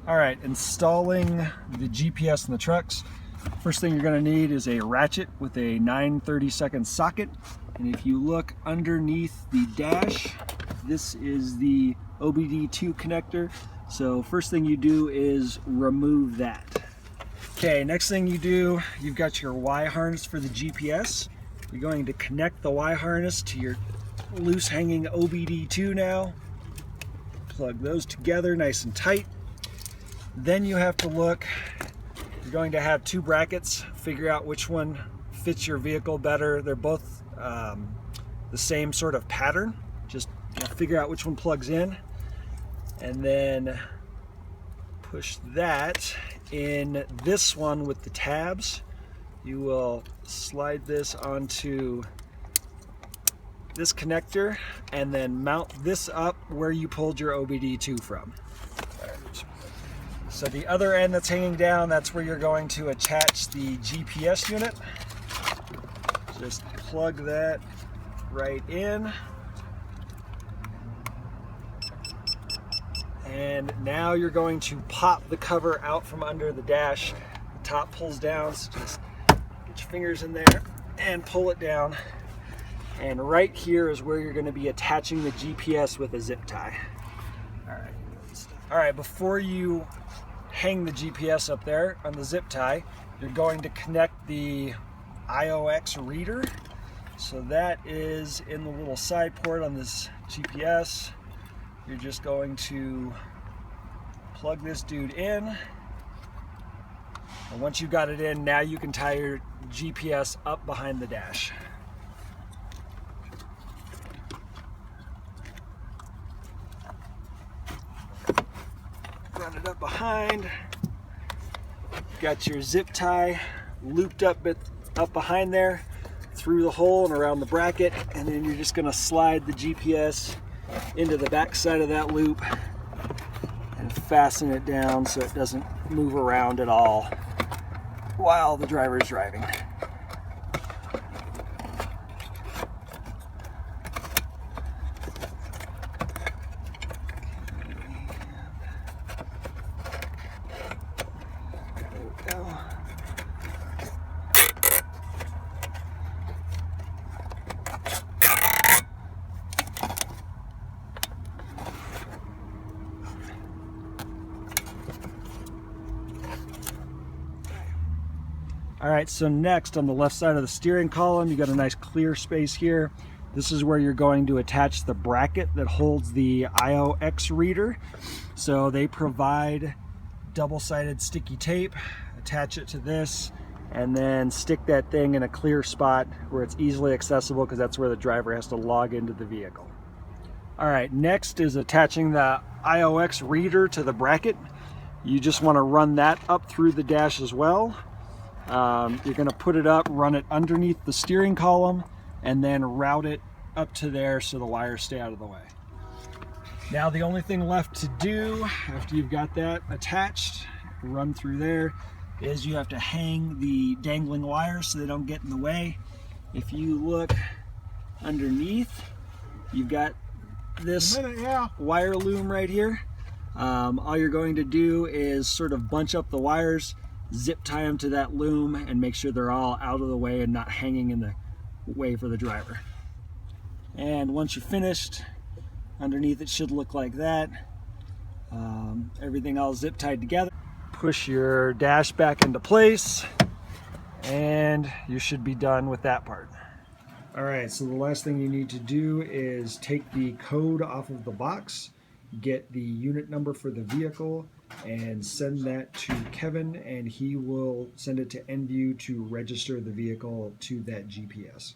All right, installing the GPS in the trucks. First thing you're going to need is a ratchet with a 9/32 socket. And if you look underneath the dash, this is the OBD2 connector. So first thing you do is remove that. Okay, next thing you do, you've got your Y harness for the GPS. You're going to connect the Y harness to your loose hanging OBD2 now. Plug those together nice and tight. Then you have to look, you're going to have two brackets, figure out which one fits your vehicle better. They're both the same sort of pattern. Just figure out which one plugs in, and then push that in this one with the tabs. You will slide this onto this connector and then mount this up where you pulled your OBD2 from. So the other end that's hanging down, that's where you're going to attach the GPS unit. Just plug that right in. And now you're going to pop the cover out from under the dash. The top pulls down, so just get your fingers in there and pull it down. And right here is where you're going to be attaching the GPS with a zip tie. All right, before you hang the GPS up there on the zip tie, you're going to connect the IOX reader. So that is in the little side port on this GPS. You're just going to plug this dude in. And once you've got it in, now you can tie your GPS up behind the dash. Run it up behind. Got your zip tie looped up behind there, through the hole and around the bracket, and then you're just going to slide the GPS into the back side of that loop and fasten it down so it doesn't move around at all while the driver is driving. All right, so next on the left side of the steering column, you got a nice clear space here. This is where you're going to attach the bracket that holds the IOX reader. So they provide double-sided sticky tape. Attach it to this and then stick that thing in a clear spot where it's easily accessible, because that's where the driver has to log into the vehicle. All right, next is attaching the IOX reader to the bracket. You just want to run that up through the dash as well. You're going to put it up, run it underneath the steering column, and then route it up to there so the wires stay out of the way. Now the only thing left to do after you've got that attached, run through there, is you have to hang the dangling wires so they don't get in the way. If you look underneath, you've got this wire loom right here. All you're going to do is sort of bunch up the wires, zip tie them to that loom, and make sure they're all out of the way and not hanging in the way for the driver. And once you're finished, underneath it should look like that. Everything all zip tied together. Push your dash back into place and you should be done with that part. All right, so the last thing you need to do is take the code off of the box, get the unit number for the vehicle, and send that to Kevin, and he will send it to Enview to register the vehicle to that GPS.